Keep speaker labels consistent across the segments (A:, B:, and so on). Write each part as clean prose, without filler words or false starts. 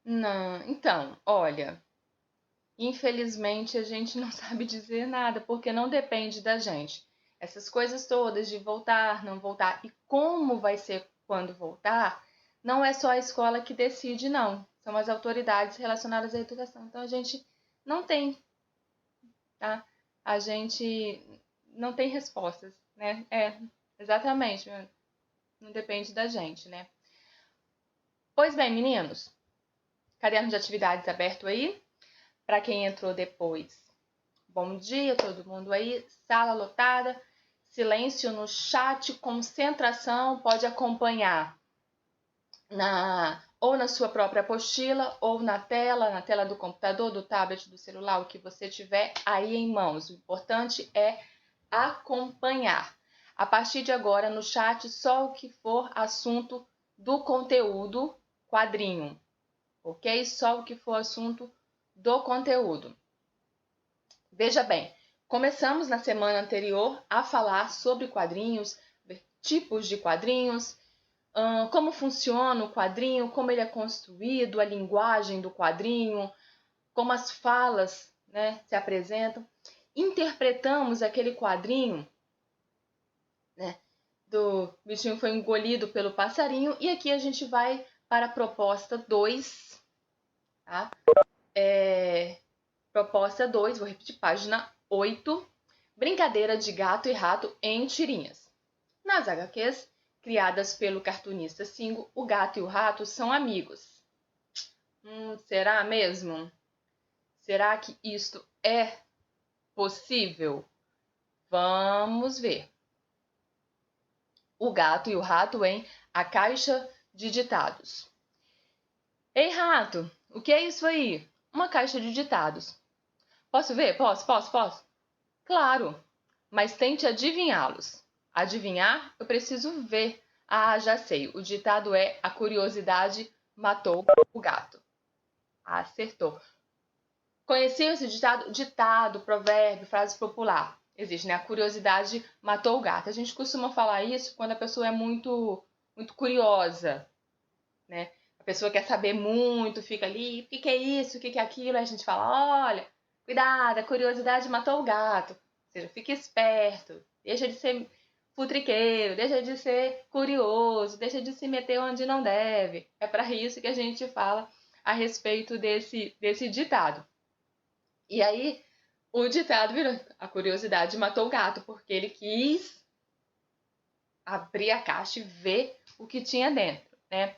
A: Não, então, olha, infelizmente a gente não sabe dizer nada, porque não depende da gente. Essas coisas todas de voltar, não voltar e como vai ser quando voltar, não é só a escola que decide, não. São as autoridades relacionadas à educação. Então a gente não tem, tá? A gente não tem respostas, né? Exatamente, não depende da gente, né? Pois bem, meninos, caderno de atividades aberto aí? Para quem entrou depois, bom dia, todo mundo aí. Sala lotada, silêncio no chat, concentração. Pode acompanhar ou na sua própria apostila, ou na tela do computador, do tablet, do celular, o que você tiver aí em mãos. O importante é acompanhar. A partir de agora, no chat, só o que for assunto do conteúdo quadrinho, ok? Só o que for assunto do conteúdo. Veja bem, começamos na semana anterior a falar sobre quadrinhos, tipos de quadrinhos, como funciona o quadrinho, como ele é construído, a linguagem do quadrinho, como as falas, né, se apresentam. Interpretamos aquele quadrinho, né, do bichinho foi engolido pelo passarinho, e aqui a gente vai para a proposta 2, tá? Proposta 2, vou repetir, página 8, brincadeira de gato e rato em tirinhas. Nas HQs, criadas pelo cartunista Singo, o gato e o rato são amigos. Será mesmo? Será que isto é possível? Vamos ver. O gato e o rato em A Caixa de Ditados. Ei, rato, o que é isso aí? Uma caixa de ditados. Posso ver? Posso? Claro, mas tente adivinhá-los. Adivinhar, eu preciso ver. Ah, já sei. O ditado é: a curiosidade matou o gato. Acertou. Conheciam esse ditado? Ditado, provérbio, frase popular. Existe, né? A curiosidade matou o gato. A gente costuma falar isso quando a pessoa é muito curiosa, né? A pessoa quer saber muito, fica ali, o que é isso, o que é aquilo? Aí a gente fala: olha, cuidado, a curiosidade matou o gato. Ou seja, fique esperto, deixa de ser futriqueiro, deixa de ser curioso, deixa de se meter onde não deve. É para isso que a gente fala a respeito desse ditado. E aí, o ditado virou: a curiosidade matou o gato, porque ele quis abrir a caixa e ver o que tinha dentro, né?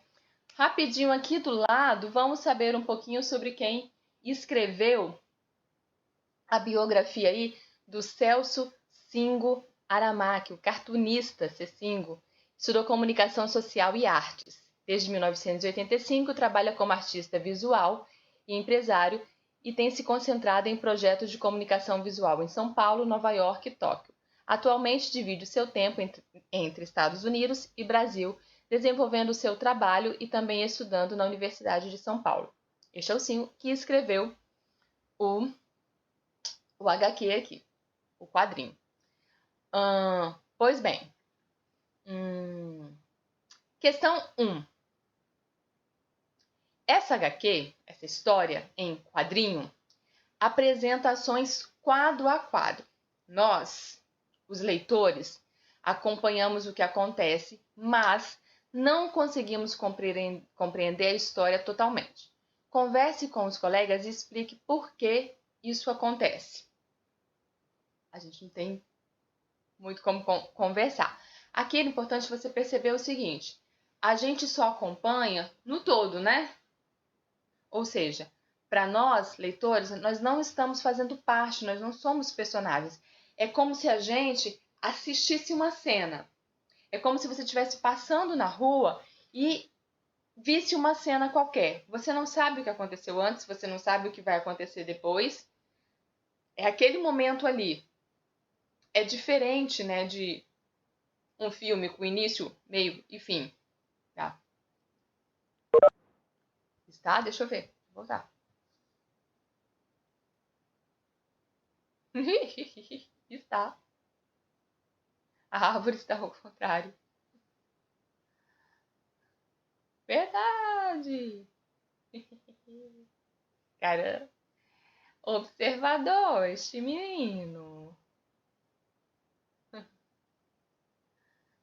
A: Rapidinho aqui do lado, vamos saber um pouquinho sobre quem escreveu a biografia aí do Celso Singo Aramaki, o cartunista Cecingo. Estudou comunicação social e artes. Desde 1985 trabalha como artista visual e empresário e tem se concentrado em projetos de comunicação visual em São Paulo, Nova York e Tóquio. Atualmente divide seu tempo entre Estados Unidos e Brasil, desenvolvendo seu trabalho e também estudando na Universidade de São Paulo. Este é o Singo que escreveu o HQ aqui, o quadrinho. Pois bem, questão 1. Essa HQ, essa história em quadrinho, apresenta ações quadro a quadro. Nós, os leitores, acompanhamos o que acontece, mas não conseguimos compreender a história totalmente. Converse com os colegas e explique por que isso acontece. A gente não tem muito como conversar. Aqui é importante você perceber o seguinte: a gente só acompanha no todo, né? Ou seja, para nós, leitores, nós não estamos fazendo parte, nós não somos personagens. É como se a gente assistisse uma cena. É como se você estivesse passando na rua e visse uma cena qualquer. Você não sabe o que aconteceu antes, você não sabe o que vai acontecer depois. É aquele momento ali. É diferente, né, de um filme com início, meio e fim. Tá? Está? Deixa eu ver. Vou voltar. Está. A árvore está ao contrário. Verdade! Cara, observador, este menino.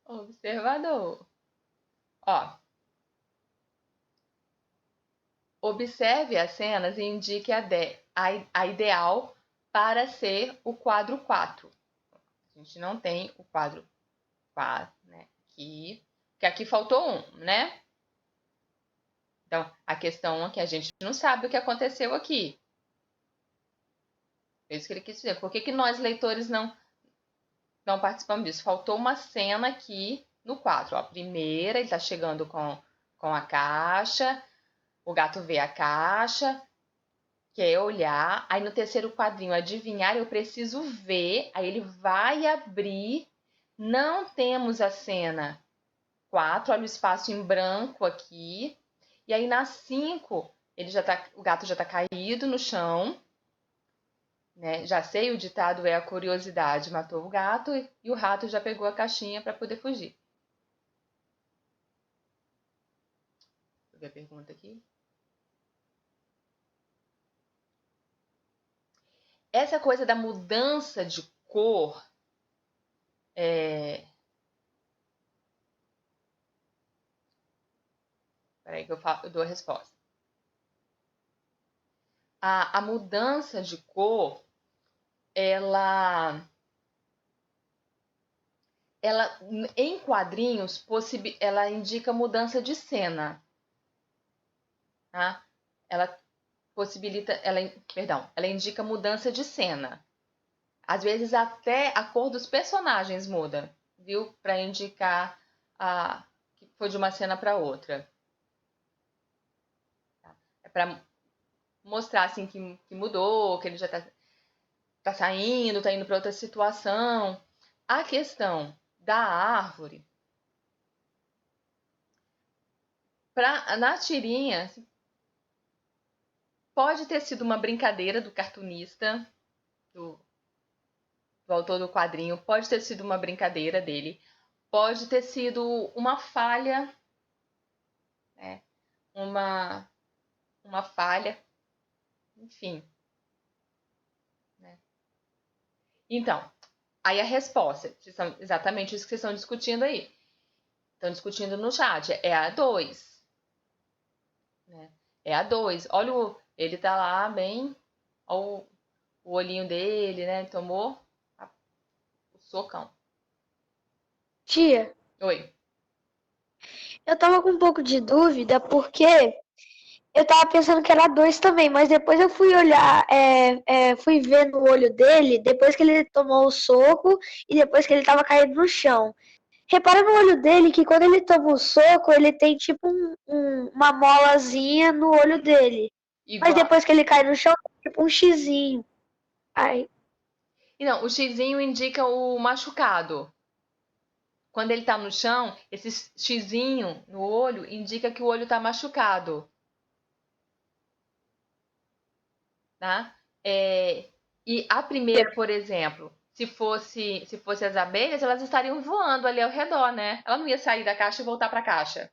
A: Observador. Ó, observe as cenas e indique a ideal para ser o quadro 4. A gente não tem o quadro 4, né? Aqui, porque aqui faltou um, né? Então, a questão é que a gente não sabe o que aconteceu aqui. É isso que ele quis dizer. Por que nós, leitores, não participamos disso? Faltou uma cena aqui no quadro. Ó, a primeira, ele está chegando com a caixa, o gato vê a caixa, quer olhar. Aí no terceiro quadrinho, adivinhar, eu preciso ver. Aí ele vai abrir. Não temos a cena 4, olha o espaço em branco aqui. E aí na 5, o gato já está caído no chão. Né? Já sei, o ditado é: a curiosidade matou o gato e o rato já pegou a caixinha para poder fugir. Deixa eu ver a pergunta aqui. Essa coisa da mudança de cor Peraí que eu dou a resposta. A mudança de cor, ela em quadrinhos, ela indica mudança de cena. Tá? Ela ela indica mudança de cena. Às vezes até a cor dos personagens muda, viu? Para indicar que foi de uma cena para outra. É para mostrar assim que mudou, que ele já tá saindo, tá indo para outra situação. A questão da árvore, na tirinha, pode ter sido uma brincadeira do cartunista, do autor do quadrinho, pode ter sido uma brincadeira dele, pode ter sido uma falha, né? Uma falha, enfim. Né? Então, aí a resposta, exatamente isso que vocês estão discutindo aí. Estão discutindo no chat, é a 2. Né? É a 2. Olha, ele tá lá bem, olha o olhinho dele, né? Tomou o socão.
B: Tia,
A: Oi.
B: eu tava com um pouco de dúvida porque eu tava pensando que era 2 também, mas depois eu fui olhar, fui ver no olho dele, depois que ele tomou o soco e depois que ele tava caído no chão. Repara no olho dele que quando ele toma o soco, ele tem tipo uma molazinha no olho dele. Mas
A: Igual.
B: depois que ele cai no chão, tipo um xizinho. Ai,
A: Não, o xizinho indica o machucado. Quando ele tá no chão, esse xizinho no olho indica que o olho tá machucado. Tá? E a primeira, por exemplo, se fosse as abelhas, elas estariam voando ali ao redor, né? Ela não ia sair da caixa e voltar para a caixa.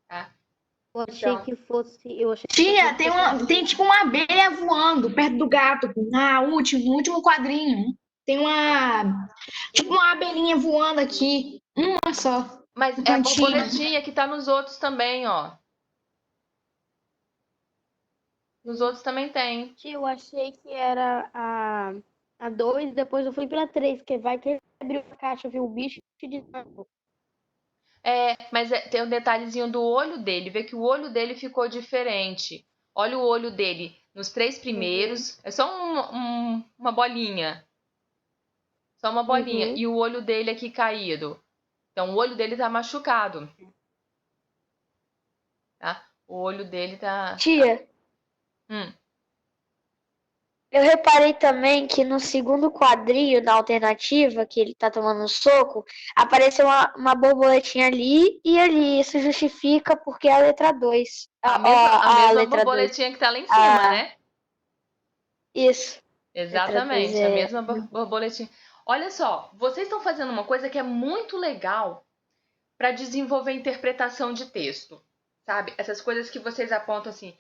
A: Tá?
B: eu achei
A: Então,
B: que fosse. Eu achei que
C: Tia,
B: fosse
C: tem tipo uma abelha voando perto do gato, no último quadrinho. Tem tipo uma abelhinha voando aqui, uma só,
A: mas
C: no
A: é a
C: cantinho.
A: borboletinha que tá nos outros também, ó. Nos outros também tem.
B: Eu achei que era a 2, depois eu fui pra 3, que vai que ele abriu a caixa, viu o bicho e desmaiou.
A: Mas tem um detalhezinho do olho dele. Vê que o olho dele ficou diferente. Olha o olho dele nos 3 primeiros. É só uma bolinha. Só uma bolinha.
B: Uhum.
A: E o olho dele aqui caído. Então, o olho dele tá machucado. Tá? O olho dele tá.
B: Tia,
A: Hum.
B: eu reparei também que no segundo quadrinho, na alternativa, que ele tá tomando um soco, apareceu uma borboletinha ali e ali. Isso justifica porque é a letra 2.
A: A
B: A
A: mesma
B: letra 2.
A: borboletinha que tá lá em cima,
B: Ah,
A: né?
B: isso. Letra 2
A: Exatamente, a
B: é.
A: mesma borboletinha. Olha só, vocês estão fazendo uma coisa que é muito legal para desenvolver interpretação de texto, sabe? Essas coisas que vocês apontam assim,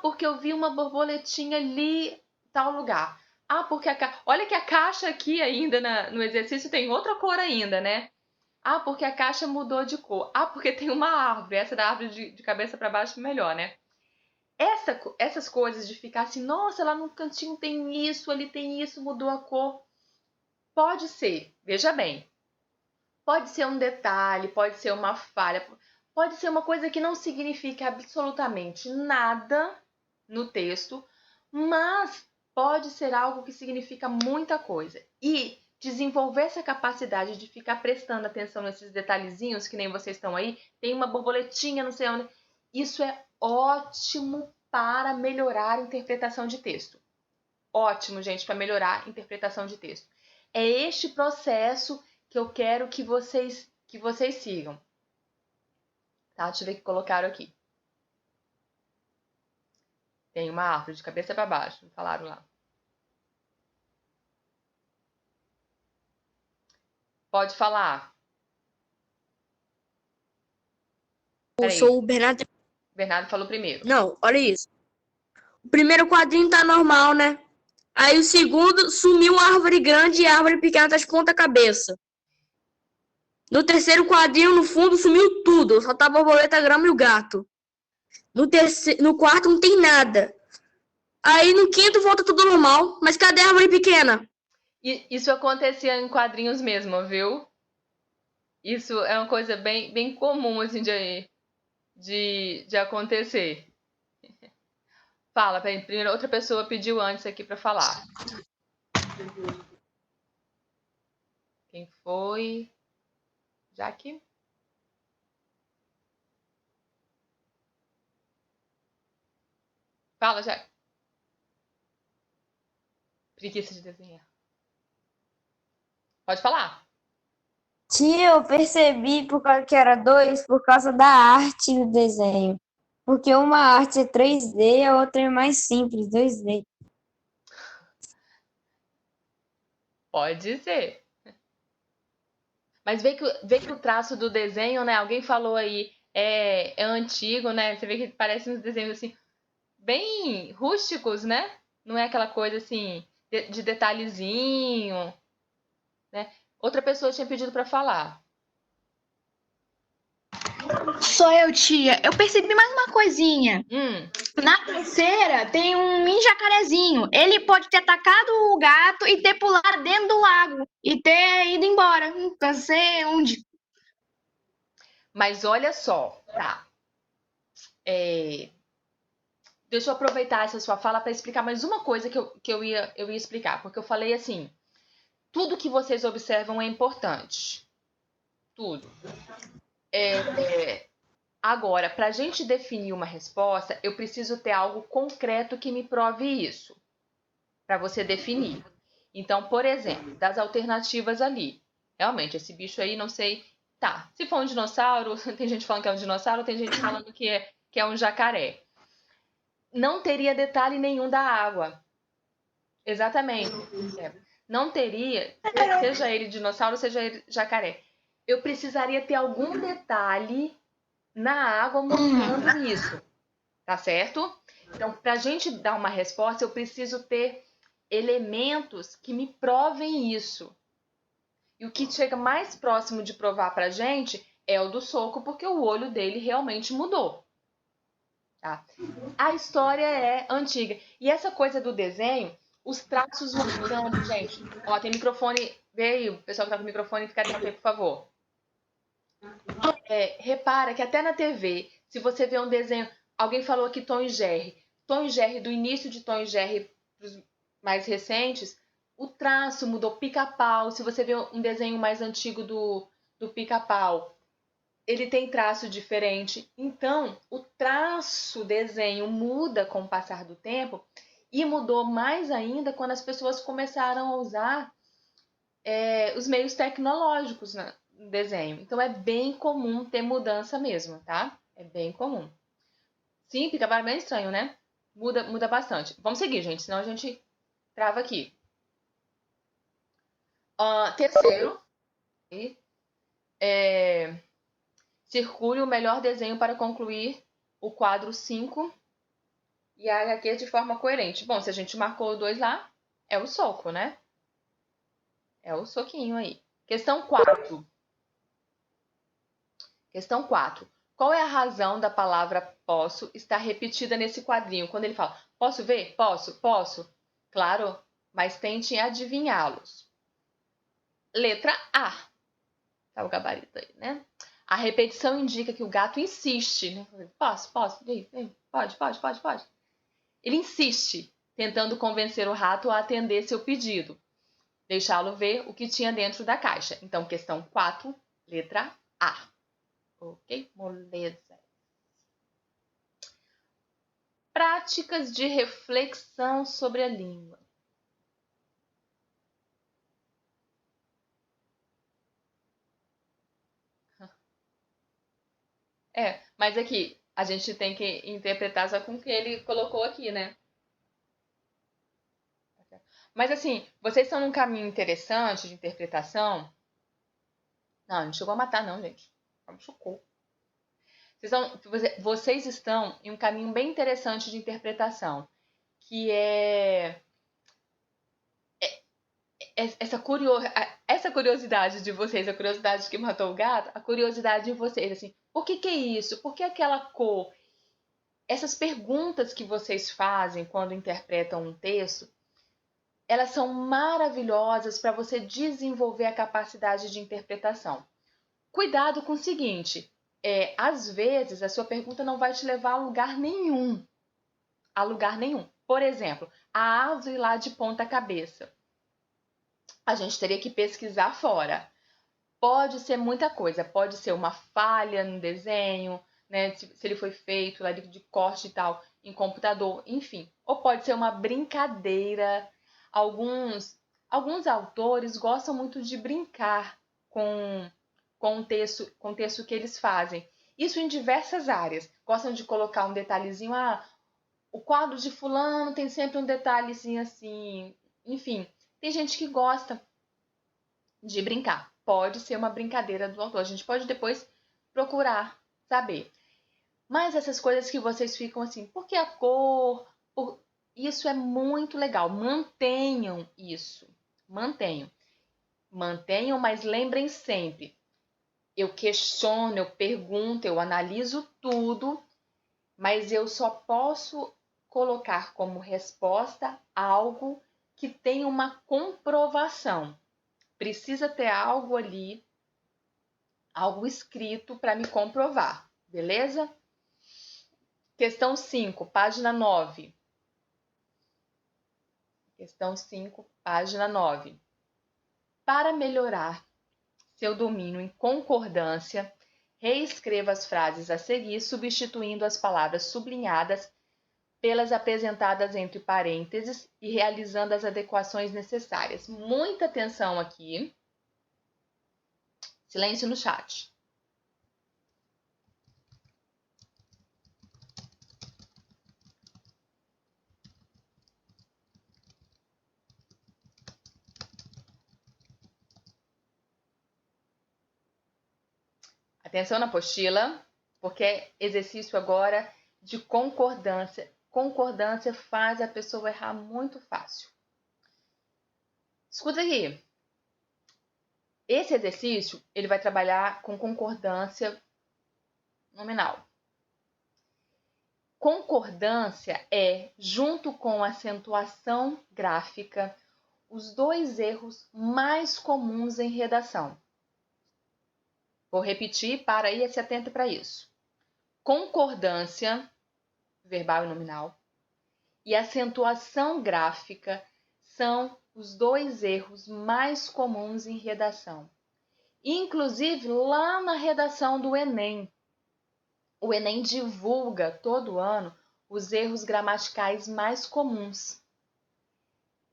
A: porque eu vi uma borboletinha ali em tal lugar. Porque olha que a caixa aqui ainda no exercício tem outra cor ainda, né? Porque a caixa mudou de cor. Porque tem uma árvore. Essa da árvore de cabeça para baixo melhor, né? Essas coisas de ficar assim, nossa, lá no cantinho tem isso, ali tem isso, mudou a cor. Pode ser, veja bem, pode ser um detalhe, pode ser uma falha, pode ser uma coisa que não significa absolutamente nada no texto, mas pode ser algo que significa muita coisa. E desenvolver essa capacidade de ficar prestando atenção nesses detalhezinhos, que nem vocês estão aí, tem uma borboletinha, não sei onde. Isso é ótimo para melhorar a interpretação de texto. Ótimo, gente, para melhorar a interpretação de texto. É este processo que eu quero que vocês sigam. Tá? Deixa eu ver o que colocaram aqui. Tem uma árvore de cabeça para baixo, falaram lá. Pode falar.
D: Eu sou o Bernardo.
A: Bernardo falou primeiro.
D: Não, olha isso. O primeiro quadrinho tá normal, né? Aí o segundo, sumiu uma árvore grande e a árvore pequena tá de ponta cabeça. No terceiro quadrinho, no fundo, sumiu tudo. Só tá a borboleta, a grama e o gato. No quarto não tem nada. Aí no quinto volta tudo normal. Mas cadê a árvore pequena?
A: Isso acontecia em quadrinhos mesmo, viu? Isso é uma coisa bem comum, assim, de acontecer. Fala, primeiro outra pessoa pediu antes aqui para falar. Quem foi? Jaque? Fala, Jaque. Preguiça de desenhar. Pode falar.
E: Tia, eu percebi por causa que era dois, por causa da arte do desenho. Porque uma arte é 3D e a outra é mais simples, 2D.
A: Pode ser. Mas vê que o traço do desenho, né? Alguém falou aí, é antigo, né? Você vê que parece uns desenhos assim, bem rústicos, né? Não é aquela coisa assim, de detalhezinho, né? Outra pessoa tinha pedido para falar.
C: Sou eu, tia. Eu percebi mais uma coisinha. Na terceira tem um mini jacarezinho. Ele pode ter atacado o gato e ter pulado dentro do lago e ter ido embora. Não sei onde.
A: Mas olha só, tá? Deixa eu aproveitar essa sua fala para explicar mais uma coisa que eu ia explicar, porque eu falei assim, tudo que vocês observam é importante. Tudo. Agora, para a gente definir uma resposta, eu preciso ter algo concreto que me prove isso, para você definir. Então, por exemplo, das alternativas ali, realmente, esse bicho aí, não sei, tá, se for um dinossauro, tem gente falando que é um dinossauro, tem gente falando que é um jacaré. Não teria detalhe nenhum da água. Exatamente. Não teria, seja ele dinossauro, seja ele jacaré. Eu precisaria ter algum detalhe na água mostrando isso, tá certo? Então, para a gente dar uma resposta, eu preciso ter elementos que me provem isso. E o que chega mais próximo de provar pra gente é o do soco, porque o olho dele realmente mudou. Tá? A história é antiga. E essa coisa do desenho, os traços vão mudando, gente. Ó, tem microfone. Vê aí, o pessoal que tá com o microfone, fica atento aí, por favor. Repara que até na TV, se você vê um desenho, alguém falou aqui Tom e Jerry. Tom e Jerry, do início de Tom e Jerry pros mais recentes, o traço mudou. Pica-pau, se você vê um desenho mais antigo do Pica-pau, ele tem traço diferente. Então, o traço, desenho muda com o passar do tempo e mudou mais ainda quando as pessoas começaram a usar os meios tecnológicos no desenho. Então, é bem comum ter mudança mesmo, tá? É bem comum. Sim, fica bem estranho, né? Muda bastante. Vamos seguir, gente, senão a gente trava aqui. Terceiro, circule o melhor desenho para concluir o quadro 5 e a HQ de forma coerente. Bom, se a gente marcou o 2 lá, é o soco, né? É o soquinho aí. Questão 4. Questão 4. Qual é a razão da palavra posso estar repetida nesse quadrinho? Quando ele fala, posso ver? Posso? Posso? Claro, mas tentem adivinhá-los. Letra A. Tá o gabarito aí, né? A repetição indica que o gato insiste, né? Posso, vem, pode. Ele insiste, tentando convencer o rato a atender seu pedido, deixá-lo ver o que tinha dentro da caixa. Então, questão 4, letra A. Ok? Moleza. Práticas de reflexão sobre a língua. Mas aqui, a gente tem que interpretar só com o que ele colocou aqui, né? Mas assim, vocês estão num caminho interessante de interpretação. Não chegou a matar não, gente. Me chocou. Vocês estão em um caminho bem interessante de interpretação, que é essa curiosidade de vocês, a curiosidade que matou o gato, a curiosidade de vocês, assim, por que é isso? Por que aquela cor? Essas perguntas que vocês fazem quando interpretam um texto, elas são maravilhosas para você desenvolver a capacidade de interpretação. Cuidado com o seguinte, às vezes a sua pergunta não vai te levar a lugar nenhum. Por exemplo, a árvore lá de ponta cabeça. A gente teria que pesquisar fora. Pode ser muita coisa, pode ser uma falha no desenho, né, se ele foi feito lá de corte e tal, em computador, enfim. Ou pode ser uma brincadeira. Alguns autores gostam muito de brincar com o texto que eles fazem. Isso em diversas áreas. Gostam de colocar um detalhezinho, o quadro de fulano tem sempre um detalhezinho assim, enfim. Tem gente que gosta de brincar. Pode ser uma brincadeira do autor. A gente pode depois procurar saber. Mas essas coisas que vocês ficam assim, por que a cor? Isso é muito legal. Mantenham isso. Mantenham, mas lembrem sempre. Eu questiono, eu pergunto, eu analiso tudo, mas eu só posso colocar como resposta algo que tenha uma comprovação. Precisa ter algo ali, algo escrito para me comprovar, beleza? Questão 5, página 9. Questão 5, página 9. Para melhorar seu domínio em concordância, reescreva as frases a seguir, substituindo as palavras sublinhadas pelas apresentadas entre parênteses e realizando as adequações necessárias. Muita atenção aqui. Silêncio no chat. Atenção na apostila, porque é exercício agora de concordância. Concordância faz a pessoa errar muito fácil. Escuta aqui. Esse exercício, ele vai trabalhar com concordância nominal. Concordância é, junto com acentuação gráfica, os dois erros mais comuns em redação. Vou repetir para ir se atento para isso. Concordância, verbal e nominal, e acentuação gráfica são os dois erros mais comuns em redação. Inclusive, lá na redação do Enem, o Enem divulga todo ano os erros gramaticais mais comuns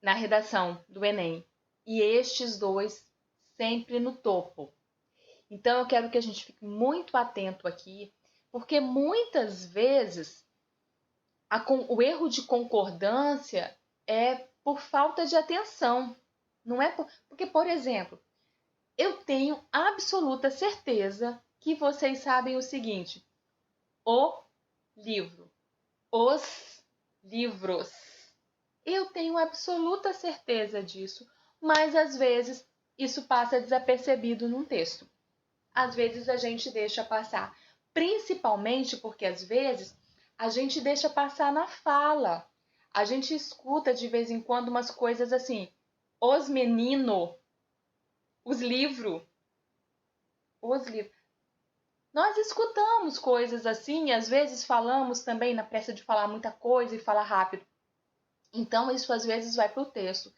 A: na redação do Enem. E estes dois sempre no topo. Então, eu quero que a gente fique muito atento aqui, porque muitas vezes o erro de concordância é por falta de atenção. Não é porque, por exemplo, eu tenho absoluta certeza que vocês sabem o seguinte: o livro. Os livros. Eu tenho absoluta certeza disso, mas às vezes isso passa desapercebido num texto. Às vezes a gente deixa passar, principalmente porque às vezes a gente deixa passar na fala. A gente escuta de vez em quando umas coisas assim, os menino, os livros. Nós escutamos coisas assim e às vezes falamos também na pressa de falar muita coisa e falar rápido. Então isso às vezes vai para o texto.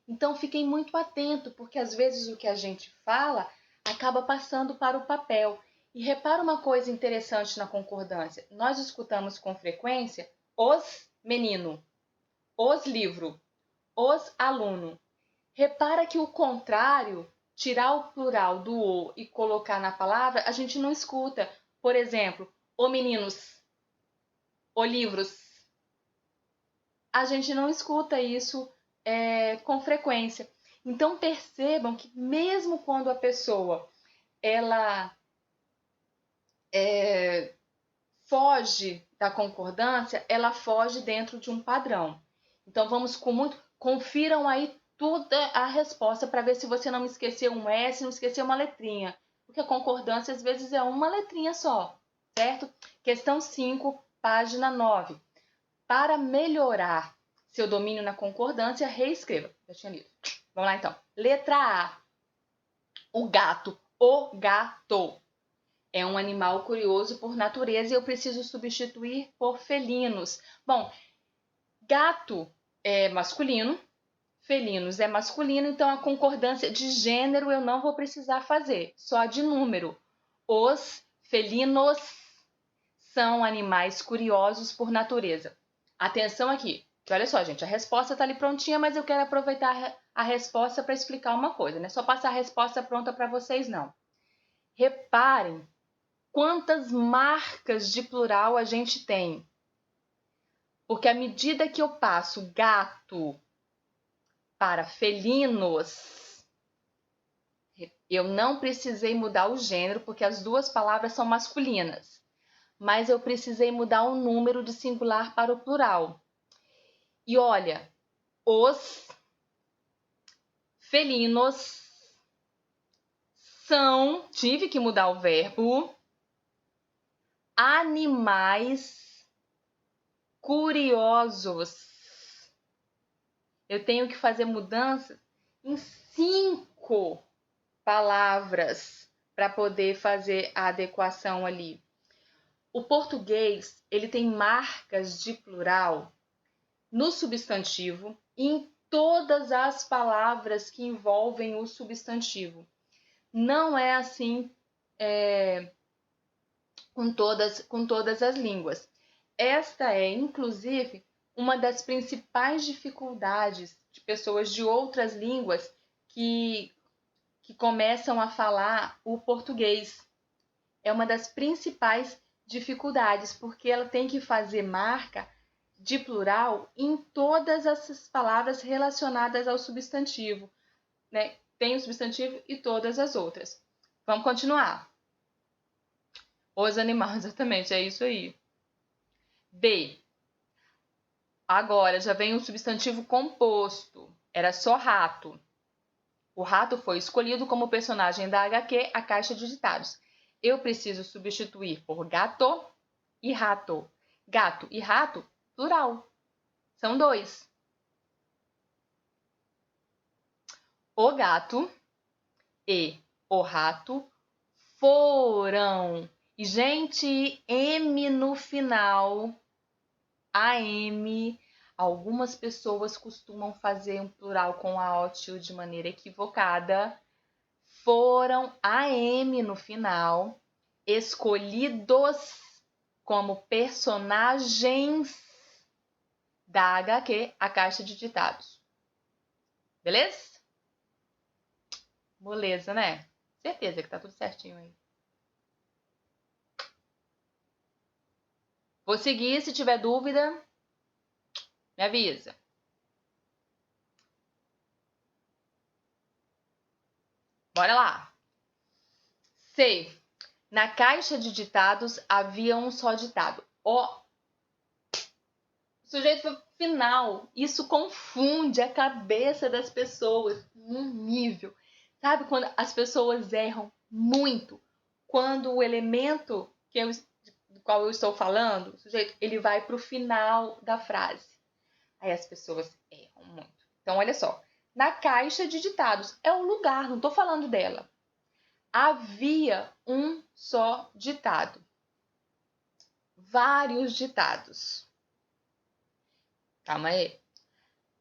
A: Então fiquem muito atento, porque às vezes o que a gente fala acaba passando para o papel. E repara uma coisa interessante na concordância. Nós escutamos com frequência os menino, os livro, os aluno. Repara que o contrário, tirar o plural do o e colocar na palavra, a gente não escuta. Por exemplo, o meninos, o livros. A gente não escuta isso com frequência. Então percebam que mesmo quando a pessoa ela foge da concordância, ela foge dentro de um padrão. Então vamos confiram aí toda a resposta para ver se você não esqueceu um S, não esqueceu uma letrinha. Porque a concordância às vezes é uma letrinha só, certo? Questão 5, página 9. Para melhorar seu domínio na concordância, reescreva. Já tinha lido. Vamos lá então. Letra A. O gato. O gato é um animal curioso por natureza e eu preciso substituir por felinos. Bom, gato é masculino, felinos é masculino, então a concordância de gênero eu não vou precisar fazer, só de número. Os felinos são animais curiosos por natureza. Atenção aqui, que olha só, gente, a resposta está ali prontinha, mas eu quero aproveitar a resposta para explicar uma coisa, não é só passar a resposta pronta para vocês, não. Reparem quantas marcas de plural a gente tem. Porque à medida que eu passo gato para felinos, eu não precisei mudar o gênero, porque as duas palavras são masculinas. Mas eu precisei mudar o número de singular para o plural. E olha, os felinos são, tive que mudar o verbo, animais curiosos. Eu tenho que fazer mudanças em 5 palavras para poder fazer a adequação ali. O português, ele tem marcas de plural no substantivo e em todas as palavras que envolvem o substantivo. Não é assim com todas as línguas. Esta é, inclusive, uma das principais dificuldades de pessoas de outras línguas que começam a falar o português. É uma das principais dificuldades, porque ela tem que fazer marca de plural em todas essas palavras relacionadas ao substantivo, né? Tem o substantivo e todas as outras. Vamos continuar. Os animais, exatamente, é isso aí. B. Agora já vem o substantivo composto. Era só rato. O rato foi escolhido como personagem da HQ, a Caixa de Ditados. Eu preciso substituir por gato e rato. Gato e rato, plural. São 2. O gato e o rato foram. E, gente, M no final. AM. Algumas pessoas costumam fazer um plural com a ótil de maneira equivocada. Foram AM no final, escolhidos como personagens da HQ, a Caixa de Ditados. Beleza? Moleza, né? Certeza que tá tudo certinho aí. Vou seguir, se tiver dúvida, me avisa. Bora lá. C. Na caixa de ditados havia um só ditado. O sujeito final. Isso confunde a cabeça das pessoas num nível. Sabe quando as pessoas erram muito? Quando o elemento do qual eu estou falando, o sujeito, ele vai para o final da frase. Aí as pessoas erram muito. Então, olha só. Na caixa de ditados. É o lugar, não estou falando dela. Havia um só ditado. Vários ditados. Calma aí.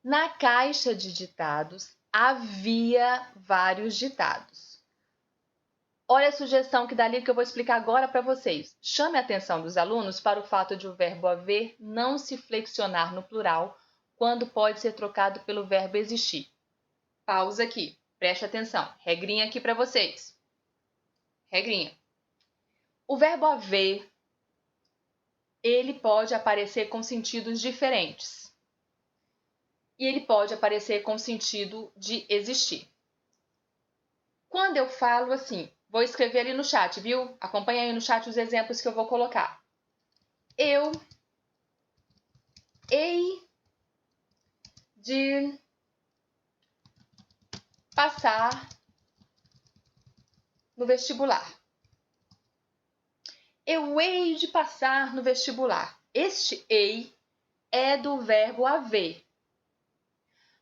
A: Na caixa de ditados, havia vários ditados. Olha a sugestão que dali que eu vou explicar agora para vocês. Chame a atenção dos alunos para o fato de o verbo haver não se flexionar no plural quando pode ser trocado pelo verbo existir. Pausa aqui. Preste atenção. Regrinha aqui para vocês. Regrinha. O verbo haver, ele pode aparecer com sentidos diferentes. E ele pode aparecer com sentido de existir. Quando eu falo assim, vou escrever ali no chat, viu? Acompanha aí no chat os exemplos que eu vou colocar. Eu hei de passar no vestibular. Eu hei de passar no vestibular. Este hei é do verbo haver.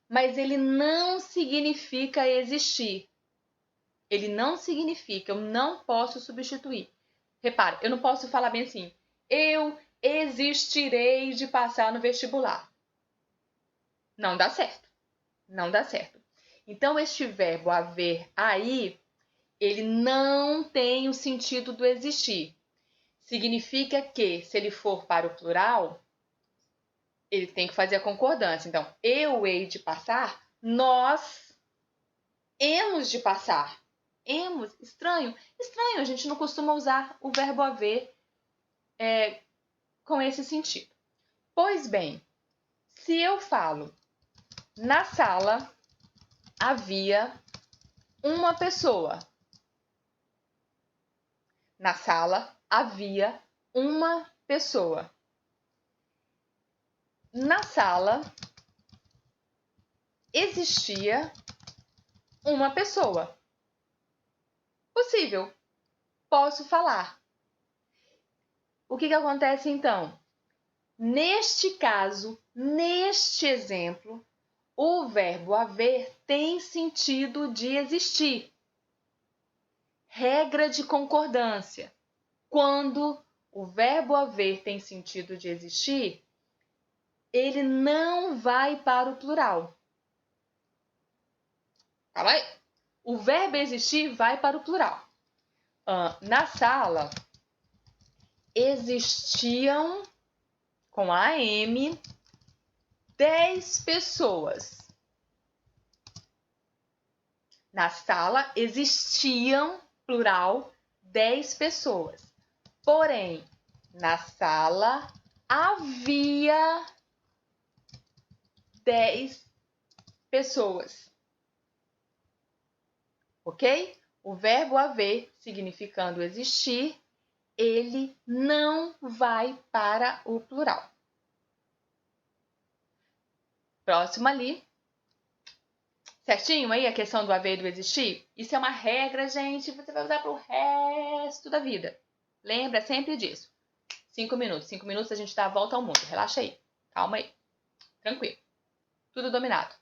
A: Mas ele não significa existir. Ele não significa, eu não posso substituir. Repara, eu não posso falar bem assim, eu existirei de passar no vestibular. Não dá certo. Não dá certo. Então, este verbo haver aí, ele não tem o sentido do existir. Significa que, se ele for para o plural, ele tem que fazer a concordância. Então, eu hei de passar, nós hemos de passar. Hemos, estranho. Estranho, a gente não costuma usar o verbo haver com esse sentido. Pois bem, se eu falo, na sala havia uma pessoa. Na sala havia uma pessoa. Na sala existia uma pessoa. Possível. Posso falar. O que acontece então? Neste caso, neste exemplo, o verbo haver tem sentido de existir. Regra de concordância. Quando o verbo haver tem sentido de existir, ele não vai para o plural. Calma aí. O verbo existir vai para o plural. Na sala, existiam, com a AM, 10 pessoas. Na sala, existiam, plural, 10 pessoas. Porém, na sala, havia 10 pessoas. Ok? O verbo haver, significando existir, ele não vai para o plural. Próximo ali. Certinho aí a questão do haver e do existir? Isso é uma regra, gente, você vai usar para o resto da vida. Lembra sempre disso. 5 minutos. 5 minutos a gente dá a volta ao mundo. Relaxa aí. Calma aí. Tranquilo. Tudo dominado.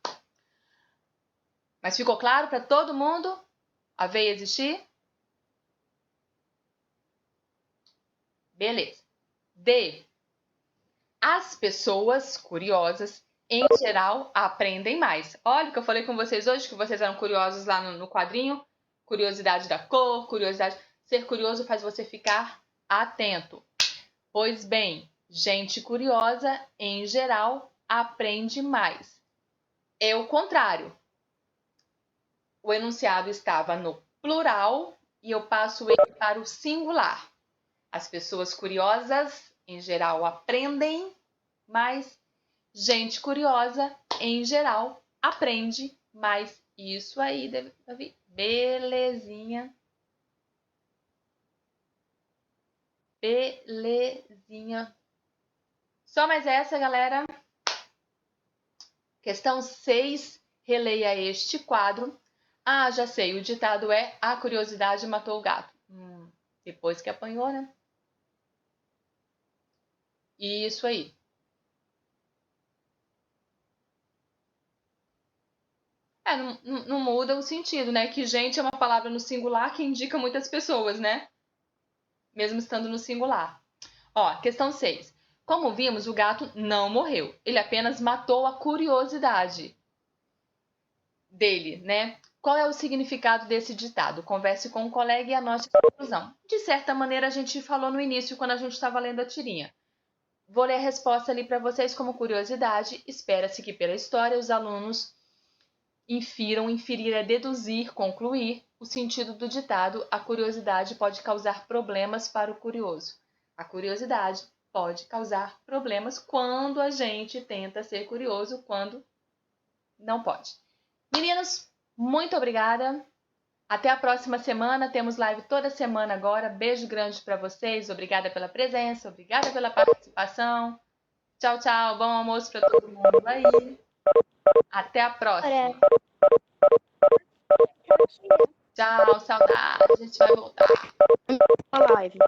A: Mas ficou claro para todo mundo? Haver e existir? Beleza. D. As pessoas curiosas, em geral, aprendem mais. Olha o que eu falei com vocês hoje, que vocês eram curiosos lá no quadrinho. Curiosidade da cor, curiosidade. Ser curioso faz você ficar atento. Pois bem, gente curiosa, em geral, aprende mais. É o contrário. O enunciado estava no plural e eu passo ele para o singular. As pessoas curiosas, em geral, aprendem mais. Gente curiosa, em geral, aprende mais. Isso aí, Davi. Belezinha. Belezinha. Só mais essa, galera. Questão 6. Releia este quadro. Ah, já sei. O ditado é: a curiosidade matou o gato. Depois que apanhou, né? Isso aí. Não muda o sentido, né? Que gente é uma palavra no singular que indica muitas pessoas, né? Mesmo estando no singular. Ó, questão 6. Como vimos, o gato não morreu. Ele apenas matou a curiosidade dele, né? Qual é o significado desse ditado? Converse com um colega e anote a conclusão. De certa maneira, a gente falou no início, quando a gente estava lendo a tirinha. Vou ler a resposta ali para vocês como curiosidade. Espera-se que pela história os alunos inferir é deduzir, concluir o sentido do ditado: a curiosidade pode causar problemas para o curioso. A curiosidade pode causar problemas quando a gente tenta ser curioso, quando não pode. Meninos, muito obrigada. Até a próxima semana. Temos live toda semana agora. Beijo grande para vocês. Obrigada pela presença, obrigada pela participação. Tchau, tchau. Bom almoço para todo mundo aí. Até a próxima. Tchau, saudade. A gente vai voltar.
D: A live.